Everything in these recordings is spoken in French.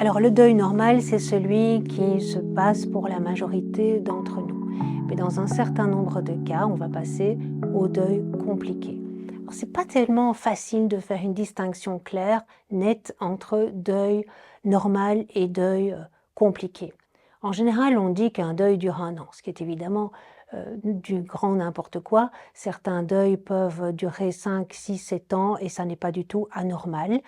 Alors le deuil normal, c'est celui qui se passe pour la majorité d'entre nous. Mais dans un certain nombre de cas, on va passer au deuil compliqué. Alors c'est pas tellement facile de faire une distinction claire, nette entre deuil normal et deuil compliqué. En général, on dit qu'un deuil dure un an, ce qui est évidemment du grand n'importe quoi. Certains deuils peuvent durer 5, 6, 7 ans et ça n'est pas du tout anormal.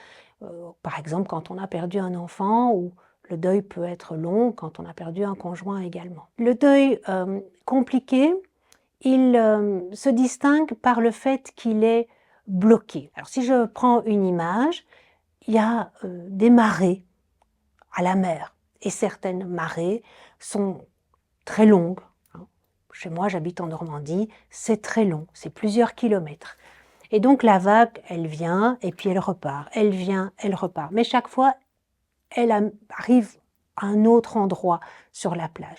Par exemple, quand on a perdu un enfant, ou le deuil peut être long quand on a perdu un conjoint également. Le deuil compliqué, il se distingue par le fait qu'il est bloqué. Alors si je prends une image, il y a des marées à la mer et certaines marées sont très longues. Chez moi, j'habite en Normandie, c'est très long, c'est plusieurs kilomètres. Et donc la vague, elle vient et puis elle repart, elle vient, elle repart. Mais chaque fois, elle arrive à un autre endroit sur la plage.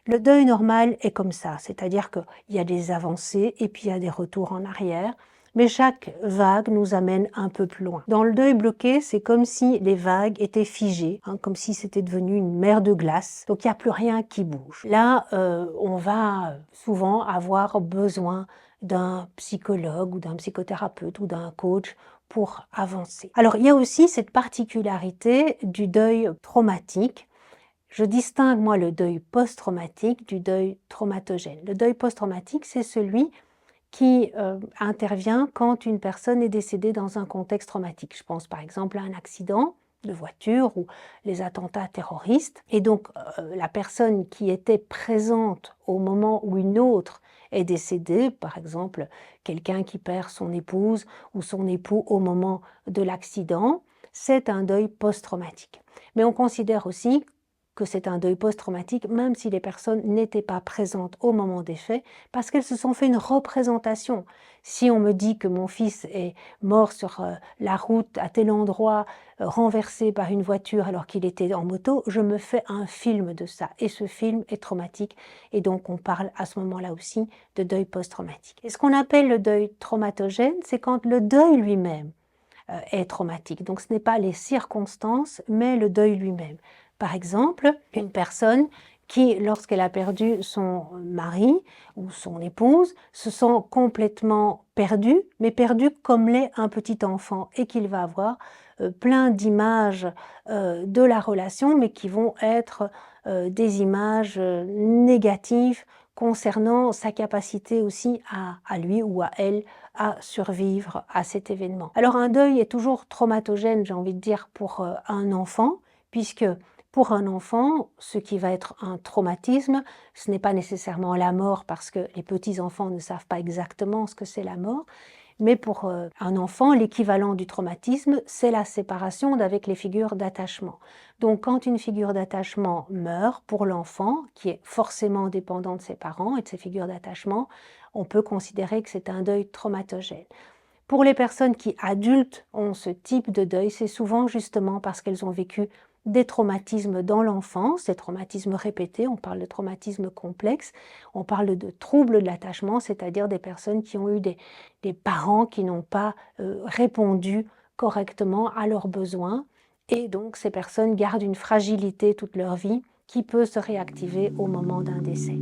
Le deuil normal est comme ça, c'est-à-dire qu'il y a des avancées et puis il y a des retours en arrière, mais chaque vague nous amène un peu plus loin. Dans le deuil bloqué, c'est comme si les vagues étaient figées, comme si c'était devenu une mer de glace, donc il n'y a plus rien qui bouge. Là, on va souvent avoir besoin d'un psychologue ou d'un psychothérapeute ou d'un coach pour avancer. Alors, il y a aussi cette particularité du deuil traumatique. Je distingue, moi, le deuil post-traumatique du deuil traumatogène. Le deuil post-traumatique, c'est celui qui intervient quand une personne est décédée dans un contexte traumatique. Je pense par exemple à un accident de voiture ou les attentats terroristes. Et donc, la personne qui était présente au moment où une autre est décédée, par exemple quelqu'un qui perd son épouse ou son époux au moment de l'accident, c'est un deuil post-traumatique. Mais on considère aussi que c'est un deuil post-traumatique, même si les personnes n'étaient pas présentes au moment des faits, parce qu'elles se sont fait une représentation. Si on me dit que mon fils est mort sur la route à tel endroit, renversé par une voiture alors qu'il était en moto, je me fais un film de ça. Et ce film est traumatique. Et donc on parle à ce moment-là aussi de deuil post-traumatique. Et ce qu'on appelle le deuil traumatogène, c'est quand le deuil lui-même est traumatique. Donc ce n'est pas les circonstances, mais le deuil lui-même. Par exemple, une personne qui, lorsqu'elle a perdu son mari ou son épouse, se sent complètement perdue, mais perdue comme l'est un petit enfant, et qu'il va avoir plein d'images de la relation, mais qui vont être des images négatives concernant sa capacité aussi à lui ou à elle à survivre à cet événement. Alors un deuil est toujours traumatogène, j'ai envie de dire, pour un enfant, puisque pour un enfant, ce qui va être un traumatisme, ce n'est pas nécessairement la mort, parce que les petits-enfants ne savent pas exactement ce que c'est la mort, mais pour un enfant, l'équivalent du traumatisme, c'est la séparation d'avec les figures d'attachement. Donc quand une figure d'attachement meurt pour l'enfant, qui est forcément dépendant de ses parents et de ses figures d'attachement, on peut considérer que c'est un deuil traumatogène. Pour les personnes qui, adultes, ont ce type de deuil, c'est souvent justement parce qu'elles ont vécu des traumatismes dans l'enfance, des traumatismes répétés, on parle de traumatismes complexes, on parle de troubles de l'attachement, c'est-à-dire des personnes qui ont eu des parents qui n'ont pas répondu correctement à leurs besoins, et donc ces personnes gardent une fragilité toute leur vie qui peut se réactiver au moment d'un décès.